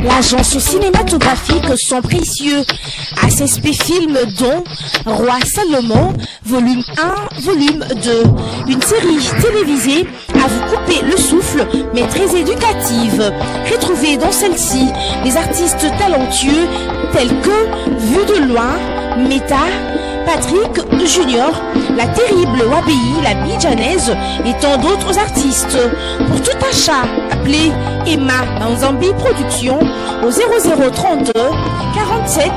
L'agence cinématographique Son Précieux, ACSP Film dont Roi Salomon, volume 1, volume 2. Une série télévisée à vous couper le souffle, mais très éducative. Retrouvez dans celle-ci des artistes talentueux tels que Vue de loin, Meta, Patrick Junior, La Terrible Wabi, La Bidjanaise et tant d'autres artistes. Pour tout achat, appelez Emma Manzambi Productions au 0032 47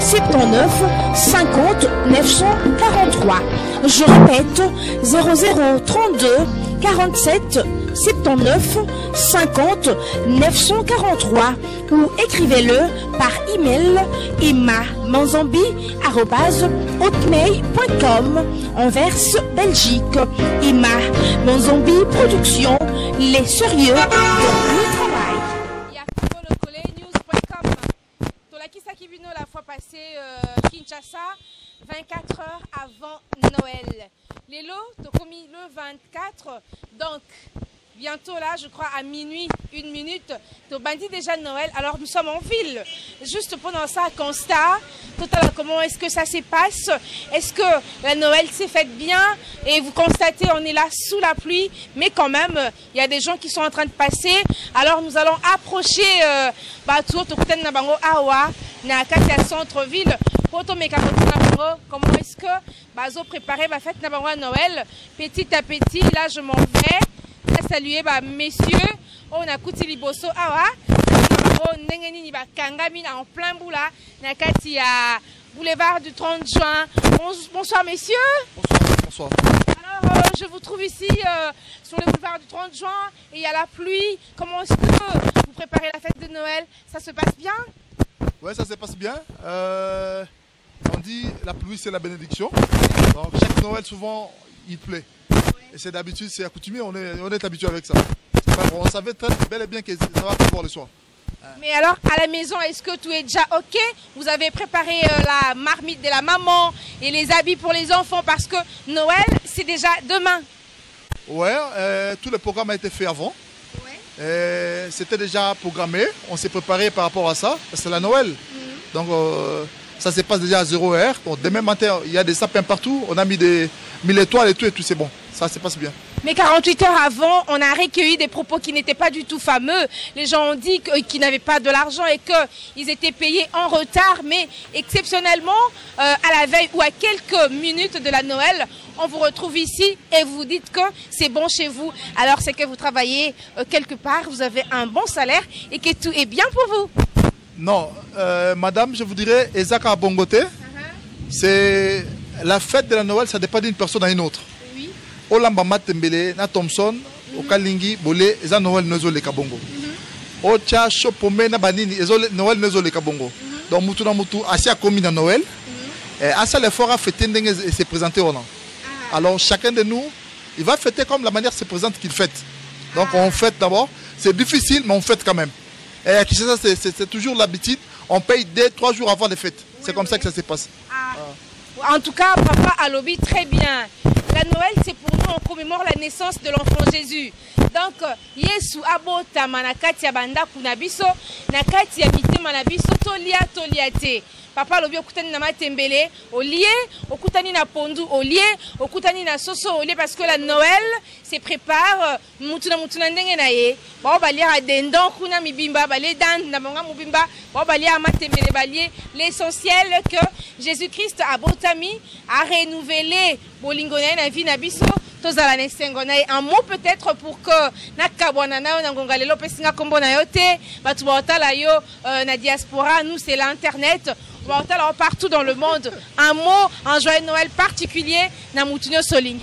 79 50 943. Je répète, 0032 47 79 50 943 ou écrivez-le par email emma.manzambi@hotmail.com Anvers, Belgique. Emma Manzambi Productions, les sérieux dans le travail. La fois passée, Kinshasa, 24 heures avant Noël. Les lots, commis le 24, donc bientôt là, je crois à minuit, 1 minute, tu bandit déjà Noël. Alors nous sommes en ville. Juste pendant ça, constat, total, comment est-ce que ça se passe? Est-ce que la Noël s'est faite bien? Et vous constatez, on est là sous la pluie, mais quand même, il y a des gens qui sont en train de passer. Alors nous allons approcher na Katia centre-ville. Comment est-ce que Bazo préparer ma fête na Noël? Petit à petit, là je m'en vais. Saluer messieurs, on a couti liboso awa, en plein boula, na Katia boulevard du 30 juin. Bonsoir messieurs. Bonsoir. Alors je vous trouve ici sur le boulevard du 30 juin et il y a la pluie. Comment est-ce que vous préparez la fête de Noël? Ça se passe bien? Ouais, ça se passe bien. On dit la pluie c'est la bénédiction. Donc chaque Noël souvent il pleut. Et c'est d'habitude, c'est accoutumé, on est habitué avec ça. On savait très bel et bien que ça va pour le soir. Mais alors, à la maison, est-ce que tout est déjà OK? Vous avez préparé la marmite de la maman et les habits pour les enfants parce que Noël, c'est déjà demain. Ouais, tout le programme a été fait avant. Ouais. C'était déjà programmé, on s'est préparé par rapport à ça. C'est la Noël. Donc, ça se passe déjà à 0 heure. Donc, demain matin, il y a des sapins partout. On a mis l'étoile et tout, c'est bon. Ça se passe bien. Mais 48 heures avant, on a recueilli des propos qui n'étaient pas du tout fameux. Les gens ont dit qu'ils n'avaient pas de l'argent et qu'ils étaient payés en retard. Mais exceptionnellement, à la veille ou à quelques minutes de la Noël, on vous retrouve ici et vous dites que c'est bon chez vous. Alors c'est que vous travaillez quelque part, vous avez un bon salaire et que tout est bien pour vous. Non, madame, je vous dirais, Ezaka Bongote, c'est la fête de la Noël, ça dépend d'une personne à une autre. Olamba Matembele, na Thompson, Okalingi, Bolé, Eza Noël Nezo le Kabongo. Ocha, Chopome, na Banini, Noël Nezo le Kabongo. Donc, Moutou na Moutou, Asia Komi na Noël. Asa l'effort à fêter et se présenter au nom. Alors, chacun de nous, il va fêter comme la manière se présente qu'il fête. Donc, on fête d'abord. C'est difficile, mais on fête quand même. Et à Kinshasa, c'est toujours l'habitude. On paye 2-3 jours avant les fêtes. C'est comme ça que ça se passe. En tout cas, papa a lobby très bien. La Noël, c'est pour nous, on commémore la naissance de l'enfant Jésus. Donc, Yesu abota manakati ya banda kunabiso, nakati ya mitema nabiso tolia te. Papa lobi okutani na matembele, olie, okutani na pondu, olie, okutani na soso, olie, parce que la Noël se prépare, mutuna ndenge na ye. Ba balia adendon kuna mibimba, balie dan na monga mubimba, ba balia matembele balie. L'essentiel que Jésus-Christ a botami, a renouvelé bolingona na vie na biso. Un mot peut-être pour que na diaspora, nous c'est l'internet, partout dans le monde. Un mot, un joyeux Noël particulier na Moutinho Soling.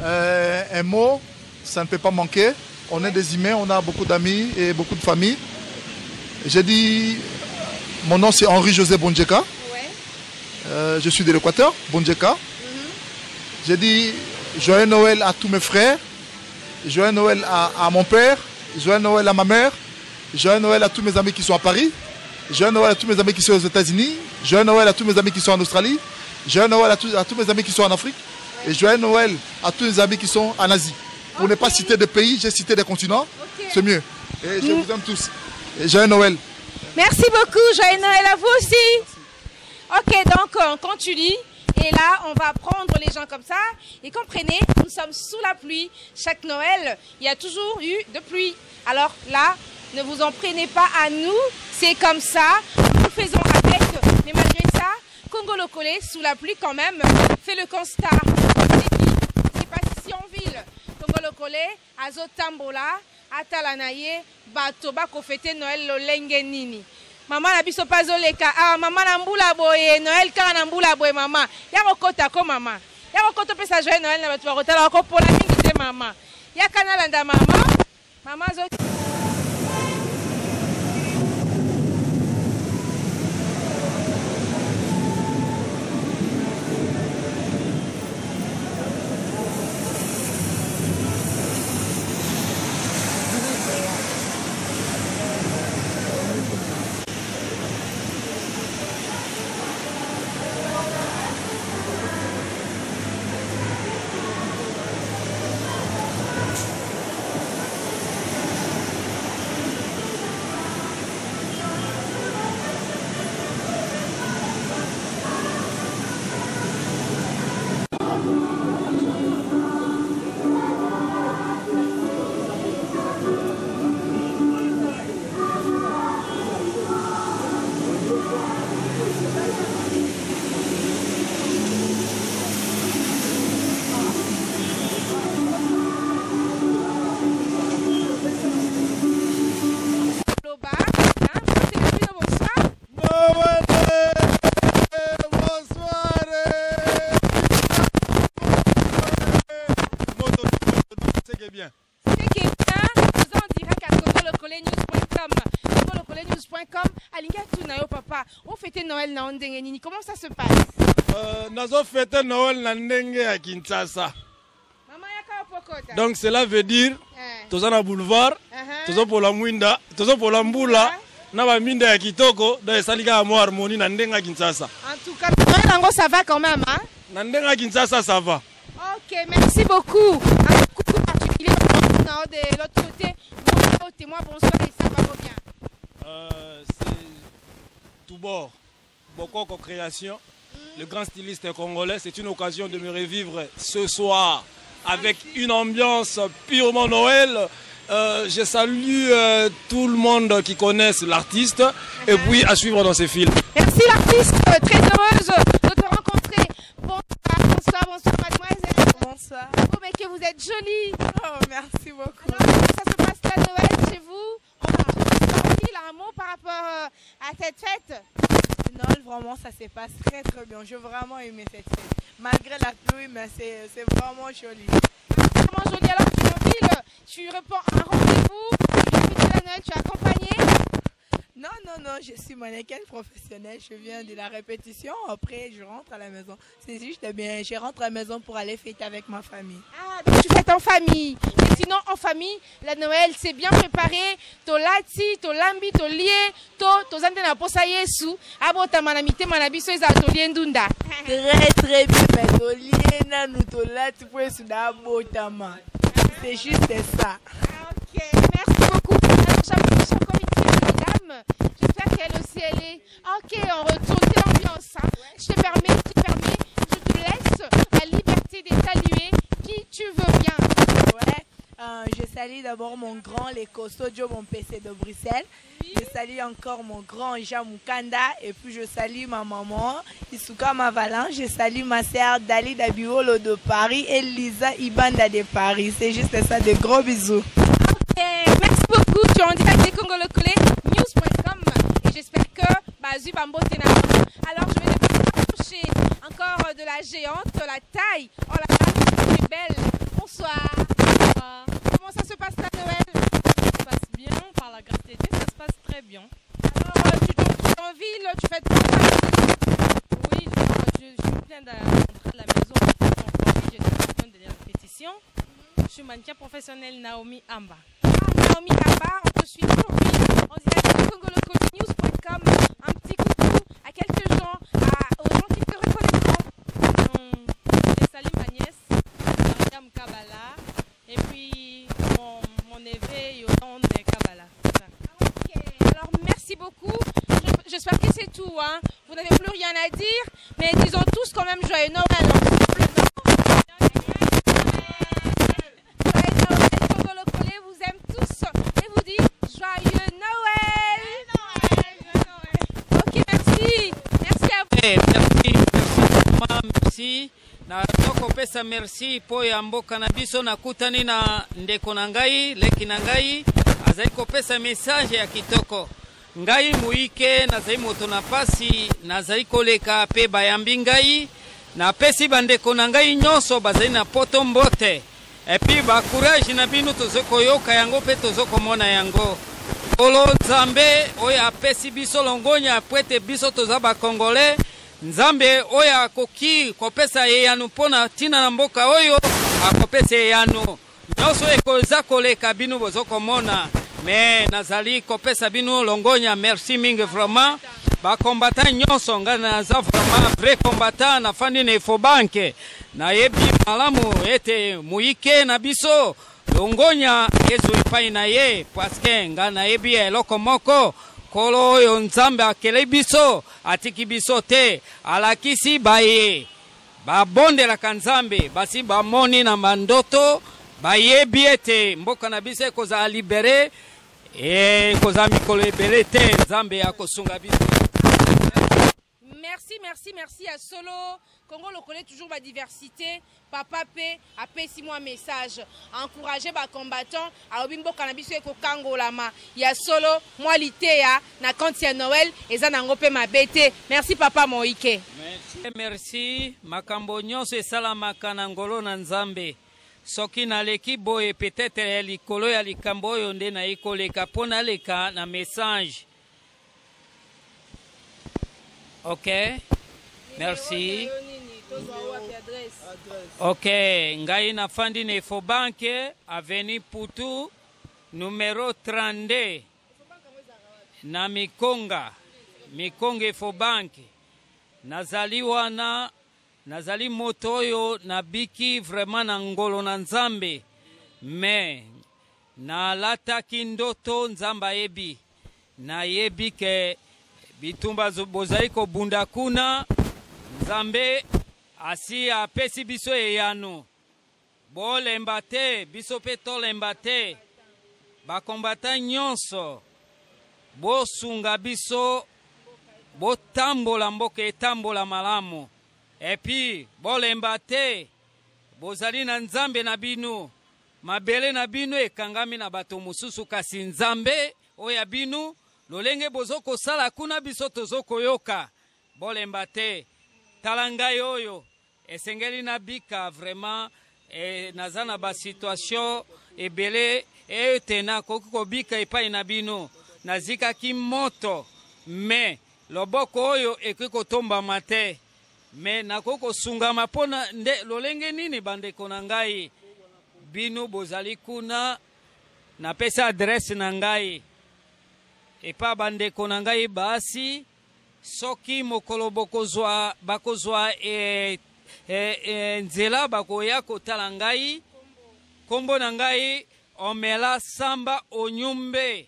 Un mot, ça ne peut pas manquer. On est des humains, on a beaucoup d'amis et beaucoup de familles. J'ai dit, mon nom c'est Henri-José Bondjeka. Ouais. Je suis de l'Équateur, Bondjeka. J'ai dit joyeux Noël à tous mes frères, joyeux Noël à mon père, joyeux Noël à ma mère, joyeux Noël à tous mes amis qui sont à Paris, joyeux Noël à tous mes amis qui sont aux États-Unis, joyeux Noël à tous mes amis qui sont en Australie, joyeux Noël à tous mes amis qui sont en Afrique, et joyeux Noël à tous mes amis qui sont en Asie. Pour ne pas citer de pays, j'ai cité des continents, c'est mieux. Et je vous aime tous. Joyeux Noël. Merci beaucoup, joyeux Noël à vous aussi. Ok, donc on continue. Et là, on va prendre les gens comme ça. Et comprenez, nous sommes sous la pluie. Chaque Noël, il y a toujours eu de pluie. Alors là, ne vous en prenez pas à nous. C'est comme ça. Nous faisons avec. Mais malgré ça, Congo Lokole, sous la pluie quand même, fait le constat. C'est pas ici en ville. Congo Lokole, Azotambola, Atalanaye, Batoba, Kofete Noël, Lolenge Nini. Maman na biso pazoleka maman na mbula boye Noël kaka na mbula boye maman ya kokota ko maman ya kokota pesa joyeux Noël na bato bakotala ko pola mingi te maman ya kana landa maman zo Noël na ndenge nini, comment ça se passe? Nazo fêter Noël na ndenge à Kinshasa. Maman yaka pokota. Donc cela veut dire tozana boulevard, tozo pola mwinda, tozo pola mbula, na ba minda ya kitoko, da esalika amo harmonie na ndenge à Kinshasa. En tout cas, Noël ça va quand même hein? Na ndenge à Kinshasa ça va. OK, merci beaucoup. Un coucou particulier de l'autre côté. Bonjour témoin, bonsoir et ça va bien. C'est tout bord. Bokoko Création, le grand styliste congolais, c'est une occasion de me revivre ce soir avec une ambiance purement Noël. Je salue tout le monde qui connaisse l'artiste et puis à suivre dans ses films. Merci l'artiste, très heureuse de te rencontrer. Bonsoir mademoiselle. Bonsoir. Oh mais que vous êtes jolie. Oh merci beaucoup. Alors comment ça se passe la Noël chez vous? On retrouve un mot par rapport à cette fête? Noël, vraiment, ça se passe très très bien. J'ai vraiment aimé cette fête. Malgré la pluie, mais c'est vraiment joli. C'est vraiment joli. Alors, tu es en ville, tu réponds à un rendez-vous, tu fais de la Noël, tu es accompagné? Non, je suis mannequin professionnel. Je viens de la répétition. Après, je rentre à la maison. C'est juste bien. Je rentre à la maison pour aller fêter avec ma famille. Ah, donc tu fêtes en famille. Et sinon, en famille, la Noël, c'est bien préparé. To lati, to lambi, to lié, to zante na posa yesu. Abo ta manamite manabiso eza to liendunda. Très bien, mais to lié na nous to lati pour souda botama. C'est juste ça. Ok, merci beaucoup. Alors, j'approche encore une dame. J'espère qu'elle aussi, elle est... Ok, on retourne l'ambiance. Hein. Je te permets, je te laisse la liberté de saluer qui tu veux bien. Ouais, je salue d'abord mon grand, les costauds Joe, mon PC de Bruxelles. Oui. Je salue encore mon grand Jean Mukanda. Et puis je salue ma maman, Isuka Mavalan. Je salue ma sœur Dali Dabiolo de Paris et Lisa Ibanda de Paris. C'est juste ça, de gros bisous. Ok, merci beaucoup. Tu es en direct de Congo Lokole, news.com. Et j'espère que Bazu Bambo Tena. Alors je vais te rapprocher encore de la géante, la taille. Oh la taille, c'est belle. Bonsoir. Comment ça se passe la Noël? Ça se passe bien, par la grâce de Dieu, ça se passe très bien. Alors tu es en ville, tu fais quoi? Oui, je viens d'entrer à la maison. J'étais en train de la répétition. Je suis mannequin professionnel Naomi Amba. Naomi Amba, on te suit aujourd'hui en direct de congoloconews.com. Un petit coucou à quelques gens, aux gens qui te reconnaîtront. Je salue ma nièce, Mariam Kabala, et puis mon neveu Yodan de Kabala. Ok. à dire, mais disons tous quand même joyeux Noël en couple, non? Joyeux Noël, Congo Lokole vous aime tous et vous dit joyeux Noël. Ok, merci. Merci à vous. Merci. Na toko pesa merci po ya mboka na biso na kutani na ndeko na ngai leki na ngai azali kopesa message ya kitoko ngai muike nazali moto na pasi nazali koleka pe bayambi ngai na pesi bandeko na ngai nyonso bazali na poto mbote epi ba courage na bino tozoko yoka yango pe tozoko mona yango Olo Nzambe oya apesi biso longonya apwete biso toza ba Congolais Nzambe oya akoki kopesa eyanu pona tina na mboka oyo akopesa eyanu nyonso ekoza koleka bino bozoko mona me nazali kopesa bino longonya merci mingi vraiment ba combattant nyonso nga naza vraiment vrai combattant na fandi na Efobanke na yebi malamu ete muike na biso longonya ezo epai na ye paske nga na yebi eloko moko kolo oyo Nzambe akele biso atiki biso te alakisi baye babondelaka Nzambe basi bamoni na mandoto bayebi ete mboka na biso ekozala libere ekozala mikolo ebele te Nzambe akosunga biso. Merci, merci, merci à Solo. Congo Lokole toujours ma diversité. Papa P a payé moi message. Encourager les combattants. À Obimbo Cannabis et Kokango Lama. Il y a Solo, moi l'ITEA, na Kantia Noël et Zanangope ma bête. Merci Papa Moïke. Merci, merci. Makambo nyonso esala Ngolo na Nzambe. Soki na leki boye peut-être likolo ya likambo oyo nde na ikoleka pona leka na message. Ok, merci. Ok, ngai na fandi na Efobanke, avenue Putu, numéro 32, na Mikonga Efobanke. Nazali wana, nazali moto oyo na biki vraiment na ngolo na Nzambe, me na lataki ndoto Nzamba yebi, na yebi ke bitumba bozali ko bunda kuna Nzambe asi apesi biso eyano bolemba te biso pe tolemba te bakombata nyonso bosunga biso botambola mboka etambola malamu epi bolemba te bozali na Nzambe na bino mabele na bino ekangami na bato mosusu kasi Nzambe oya bino lolenge bozoko sala kuna biso tozoko yoka bolemba te talanga yoyo esengeli na bika vraiment nazana ba situation ebele tena kokoko bika epai na bino nazika ki moto me loboko oyo ekiko tomba mate me nakoko sungama pona nde lolenge nini bandeko na ngai bino bozali kuna na pesa adresse na ngai epa bandeko na ngai basi soki mokolo bakozwa nzela bakoya kotala ngai kombo na ngai Omela Samba Onyumbe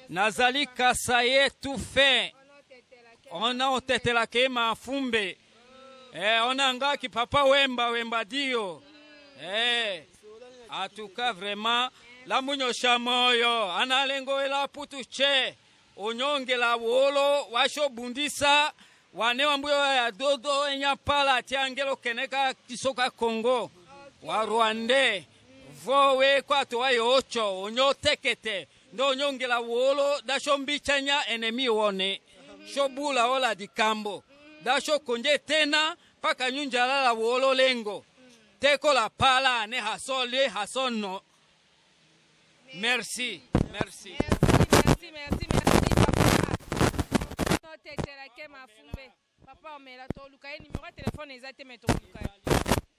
nazali kasaye tufe ona otetelake mafumbe ona ngaki papa wemba dio atuka vraiment la munyosha moyo analengo ela putu che onyonge la wolo washo bundisa wane wambuyo ya dodo enya pala tiangelo keneka kisoka Kongo wa Rwande vowe kwa to ayo ocho onyotekete ndo onyonge la wolo dasho mbichanya enemi wone shobula ola dikambo dasho konje tena paka nyunjala la wolo lengo teko la pala ne hasole hasono. Merci, merci. Merci, papa. Papa, mais la numéro de téléphone exact mais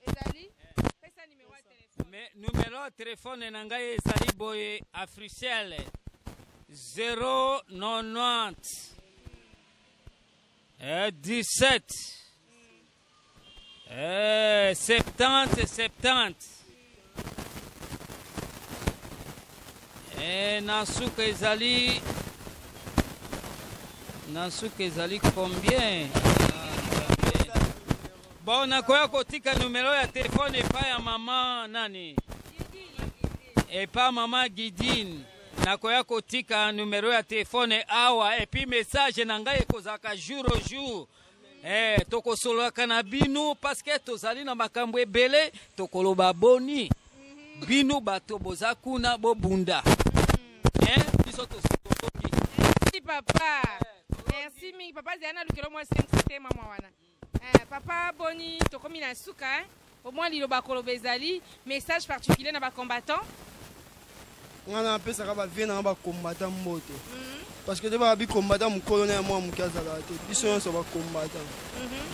ezali pesa numéro de téléphone. Mais numéro de téléphone nangai ezali boye Africell 090 17 70 nasuka ezali Nasuka ezali combien? Bon, nakoya kotika numero ya telefone epa ya mama nani? Epa mama Gidine. Nakoya kotika numero ya telefone awa epi message na ngai ekozaka jour au jour. Tokosolaka na binu parce que tozali na makambo ebele tokoloba boni. Binu bato boza kuna bobunda. Biso tosoloki. Merci papa. Merci mingi papa Zana lukelo moi 5 mama wana. Papa boni tokomi na suka au moins liloba koloba ezali message particulier na ba combattant. Ngana pesa ka ba vie na ba combattant moto. Parce que deba bi combattant mu colonel moi mu kazala te. Biso nyonso ba combattant.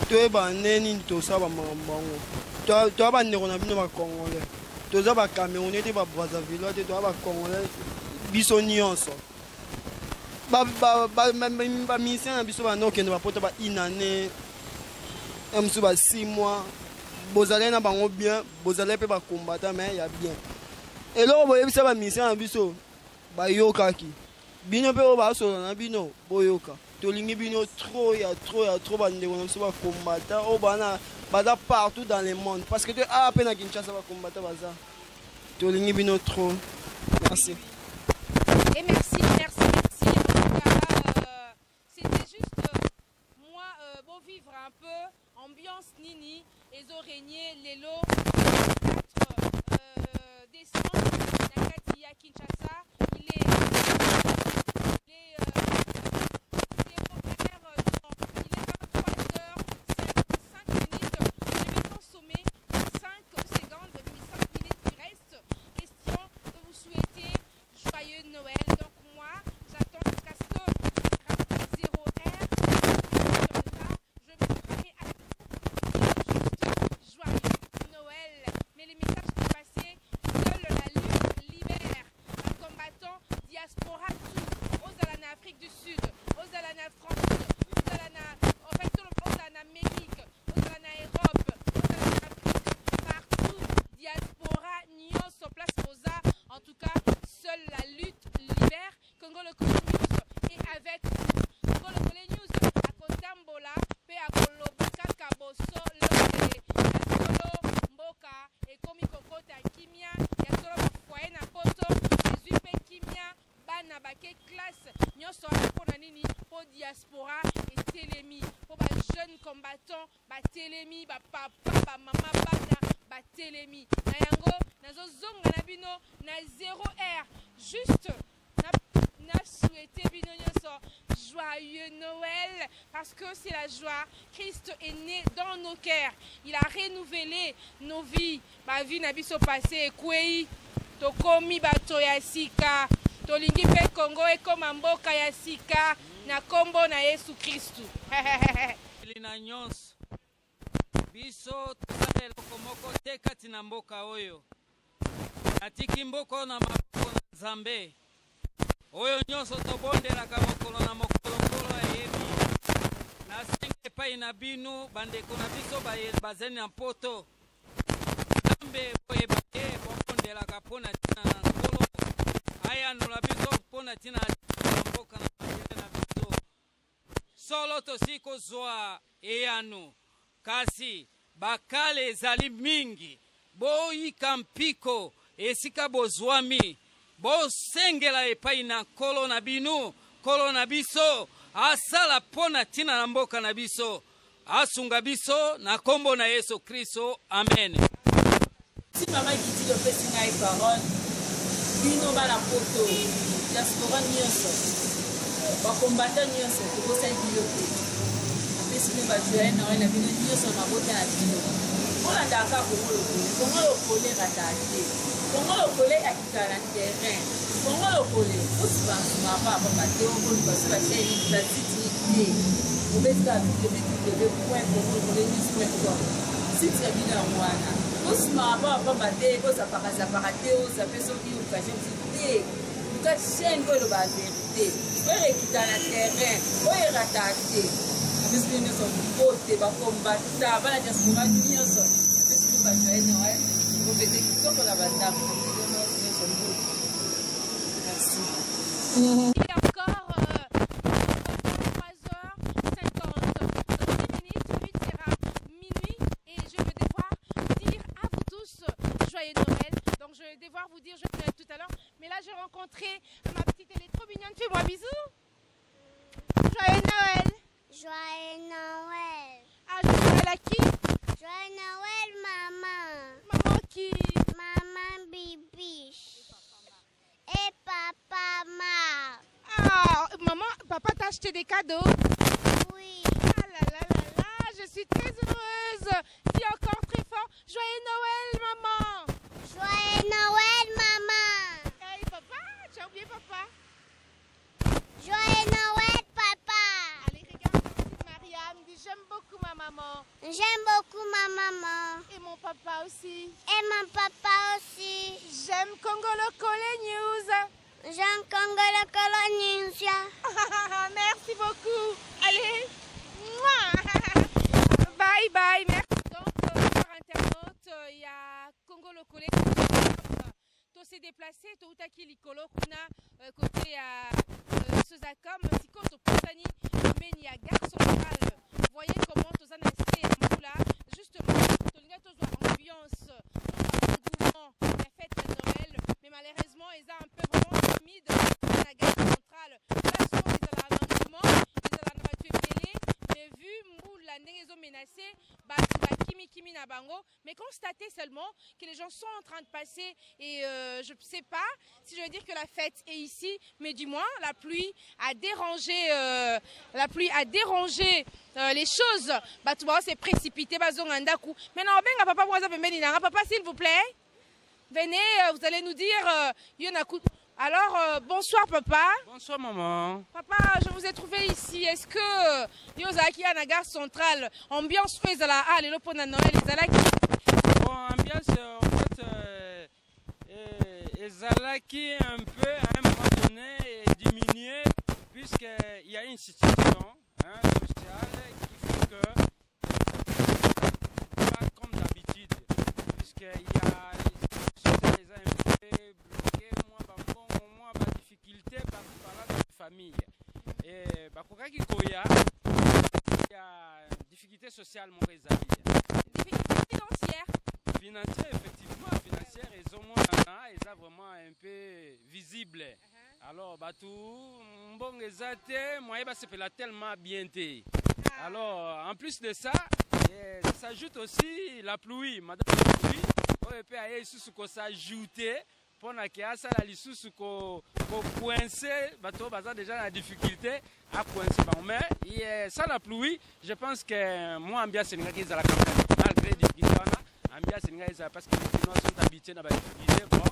To ba neni to saba mambango. To ba ndeko na bino ba congolais. To za ba Camerounais te ba Brazzaville te to ba congolais. Biso nyonso. Ba mission na biso ba no kende ba poto ba inane. Amsu ba 6 mois. Bozalé na bango bien, bozalé pe ba combattant mais ya bien. Et là, vous voyez que la mission à Bisso, Bayoka qui. Bino pe ba solo na bino, Boyoka. Tolingi bino trop, il y a trop de combattants. Oh bana, bada partout dans le monde. Parce que tu as à peine à Kinshasa va combattre baza. Tolingi bino trop. Merci. Et merci. C'était juste moi, beau vivre un peu, ambiance Nini, et régner les lots. Décembre, Nakati à Kinshasa, il est c'est la joie. Christ est né dans nos cœurs. Il a renouvelé nos vies. Ma vie n'a pas passé. Kwei, tokomi bato ya sika. Tolingi pe Congo e comme mboka ya sika. Na kombo na Yesu Kristu. Lina nyonso. Biso tale lokomoko te kati na mboka oyo. Atiki mboko na maboko na Nzambe. Oyo nyonso tobondelaka mokolo na mokolo yebi. Na senge pai na binu bandeko na biso bazeni na poto. Nzambe boyeba ye bobondelaka pona tina na nkolo. Aya nula biso pona tina na mboka na bazeni na biso. Solo tosiko zwa eyanu. Kasi bakale ezali mingi. Boyika mpiko esika bozwami. Bosengela epai na kolo na binu, kolo na biso, asala pona tina na mboka na biso, asunga biso na kombo na Yesu Kristo. Amen. Si mama kiti yo pesi ngai parole, bino bana poto, diaspora nyonso, bakombata nyonso, tokosai bino pe. Pesi bino bajoye na wana bino nyonso mabota na bino. Ola ndaka Kongo lokole ratate. Kongo lokole akita na terrain. Kongo lokole usiba mama papa teo ko basi ba chei la cité. Obeka de point Kongo lokole ni point. Cité bina mwana. Usima papa te ko sa parate o sa peso ki o kaje cité. Ka chaîne ko lo ba vérité. O rekita na terrain, o ratate. Parce que nous sommes côté ba combattre ba la diaspora nyonso. Parce que ba joye no ouais. Vous faites que la banda. Merci. Il y a encore 3 vais devoir vous dire joyeux Noël tout à l'heure. Mais là, j'ai rencontré ma petite, elle est trop mignonne. Fais-moi bisous. Joyeux Noël. Joyeux Noël. Ah, joyeux Noël à qui? Joyeux Noël, maman. Maman qui? Maman Bibiche. Et papa Marc. Ah, maman, papa t'a acheté des cadeaux? Oui. Ah là là là là, je suis très heureuse. Dis encore très fort, joyeux Noël, maman. Joyeux Noël, maman. Hey, papa, tu as oublié papa? Joyeux Noël, papa. Allez, regarde ma petite Mariam, dis j'aime beaucoup ma maman. J'aime beaucoup ma maman. Et mon papa aussi. Et mon papa aussi. J'aime Congolo Colé News. J'aime Congolo Colé News. Merci beaucoup. Allez. Bye bye. Merci. Donc, par internaute, il y a Congolo Colé. To s'est déplacé, to utaki likolo kuna côté à Sozacom, Siko to Pontani, Meni à Gare Centrale. Voyez comment tous en assez à là, justement, Tolinga tous ambiance, engouement, la fête de Noël, mais malheureusement, ils ont un peu vraiment timide à la Gare Centrale. Là, ils ont l'engouement, ils ont la voiture télé, mais vu la ils ont menacé, Kimi na bango, mais constatez seulement que les gens sont en train de passer et je ne sais pas si je veux dire que la fête est ici, mais du moins la pluie a dérangé, les choses. Tout s'est précipité, maintenant papa s'il vous plaît, venez, vous allez nous dire alors, bonsoir papa. Bonsoir maman. Papa, je vous ai trouvé ici. Est-ce que Yozaki à la Gare Centrale, ambiance fais à la halle, pour Noël, bon, ambiance en fait, Ezalaki un peu à un moment donné diminué puisqu'il y a une situation sociale qui fait que pas comme d'habitude puisqu'il y a les un peu bloqués, moins difficulté par la famille et il y a difficulté sociale mon réseau. Financière, effectivement, financière, ils ont vraiment un peu visible. Alors, tout, bon, moi, c'est tellement bien. Alors, en plus de ça, ça s'ajoute aussi la pluie. Madame la pluie, on peut aller sous ce qu'on s'ajoute pour ça la lisusu ko coincer déjà la difficulté à coincer mais ça la pluie je pense que moi ambiance c'est nga kiza la malgré difficulté ambiance c'est nga parce que les Chinois sont habitués à la difficulté bon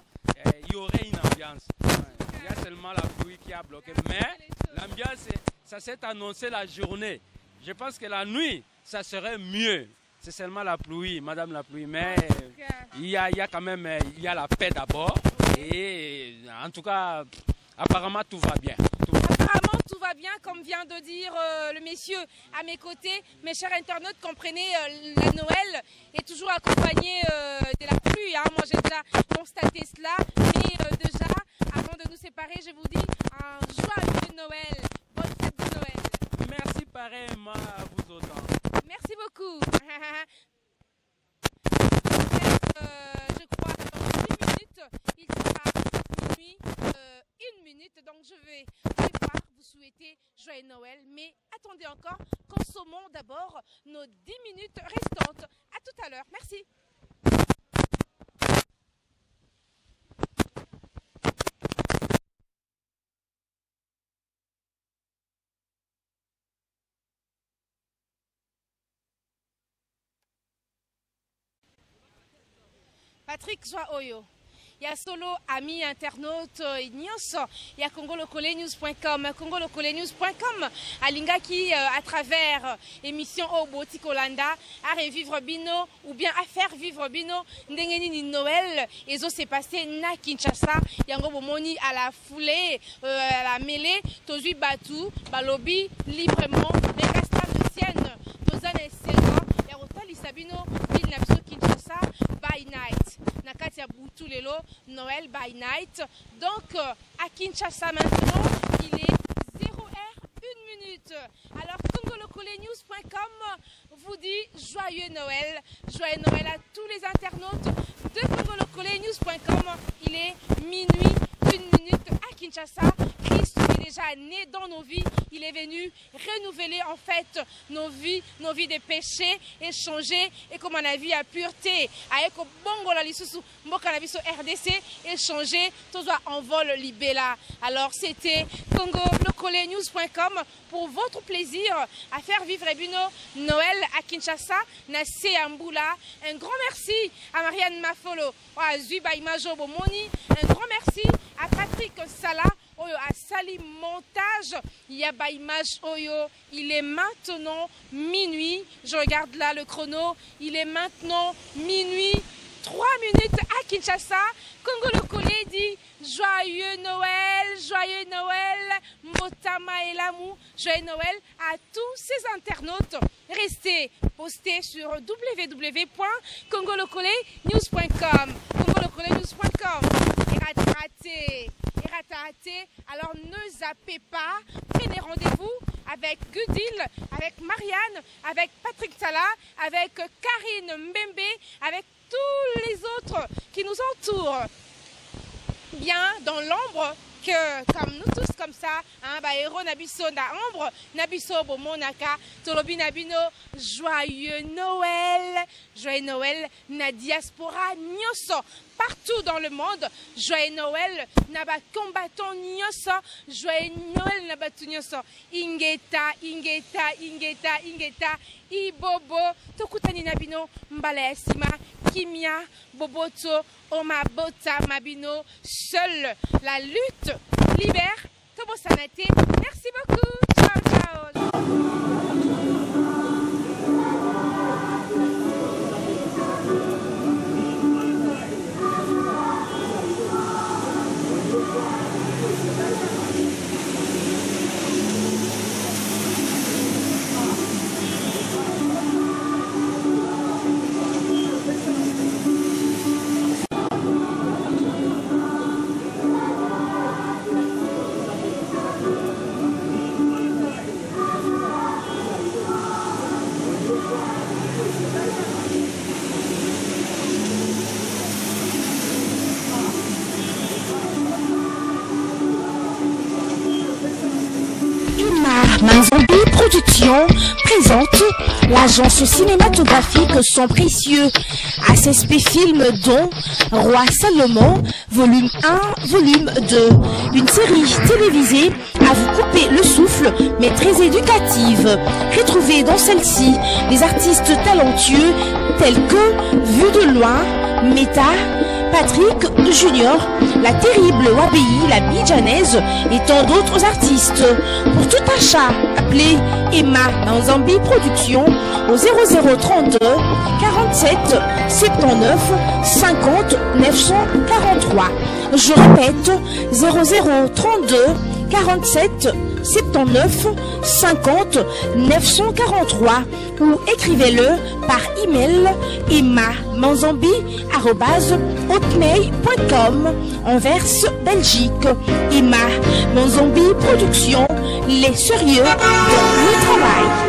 il y aurait une ambiance il y a seulement la pluie qui a bloqué mais l'ambiance ça s'est annoncé la journée je pense que la nuit ça serait mieux. C'est seulement la pluie, madame la pluie, mais il y a quand même la paix d'abord. Et en tout cas, apparemment tout va bien. Apparemment tout va bien, comme vient de dire le monsieur à mes côtés. Mes chers internautes, comprenez, la Noël est toujours accompagnée de la pluie. Moi j'ai déjà constaté cela, mais déjà, avant de nous séparer, je vous dis un joyeux Noël. Bonne fête de Noël. Merci pareillement à vous autant. Merci beaucoup. Je crois que dans 10 minutes, il sera minuit, 1 minute. Donc je vais pouvoir vous souhaiter joyeux Noël. Mais attendez encore, consommons d'abord nos 10 minutes restantes. À tout à l'heure. Merci. Patrick Joaoyo. Il y a solo amis internautes nyonso, il y a congolocolenews.com, congolocolenews.com, Alinga qui à travers émission Oboti Kolanda à revivre Bino ou bien à faire vivre Bino ndengeni Noël et ça s'est passé na Kinshasa, yango bomoni à la foulée à la mêlée, tozui batu, balobi librement, les restats de sienne, tozane selva, ya rotali sabino, il n'a Kinshasa by night. Nakatia Boutou Lelo, Noël by night. Donc, à Kinshasa maintenant, il est 0h, 1 minute. Alors, congolocolenews.com vous dit joyeux Noël à tous les internautes de de congolocolénews.com. Il est minuit, 1 minute à Kinshasa. Christ est déjà né dans nos vies. Il est venu renouveler en fait nos vies de péché et changer. Et comme on a vu à pureté, avec bongo la lisusu, mboka na biso RDC, et changer, tout soit en vol libella. Alors c'était congolocolénews.com pour votre plaisir à faire vivre Noël à Kinshasa, na Seamboula. Un grand merci à Marianne Mafolo, à Zuba Imajo Bomoni. Un grand merci à Patrick Sala. Oyo a sali montage, il y a ba image Oyo. Il est maintenant minuit. Je regarde là le chrono. Il est maintenant minuit. 3 minutes à Kinshasa. Congo Lokole dit joyeux Noël, Mbotama et Lamou, joyeux Noël à tous ces internautes. Restez postés sur www.congolocolénews.com. congolocolénews.com. Raté. Alors ne zappez pas, prenez rendez-vous avec Gudil, avec Marianne, avec Patrick Sala, avec Karine Mbembe, avec tous les autres qui nous entourent. Bien dans l'ombre, que comme nous tous comme ça, hein, ba héros nabiso na ombre, nabiso bomonaka, tolobi nabino, joyeux Noël na diaspora nyoso. Partout dans le monde, joyeux Noël na ba combattant nyoso, joyeux Noël na batu nyoso. Ingeta, ibobo, tokutani nabino, mbala esima, kimia, boboto, omabota mabino, seule la lutte libère Tobo Sanate. Merci beaucoup. Ciao. Manzambi Production présente l'agence cinématographique Son Précieux, ASSP Film dont Roi Salomon, volume 1, volume 2. Une série télévisée à vous couper le souffle, mais très éducative. Retrouvez dans celle-ci des artistes talentueux tels que Vue de loin, Meta, Patrick Junior, la terrible Wabi, la Bidjanaise et tant d'autres artistes. Pour tout achat, appelez Emma Manzambi Production au 0032 47 79 50 943. Je répète, 0032 47 79 50 943 ou écrivez-le par email emma-manzambi@hotmail.com Anvers, Belgique. Emma Manzambi Production, les sérieux dans le travail.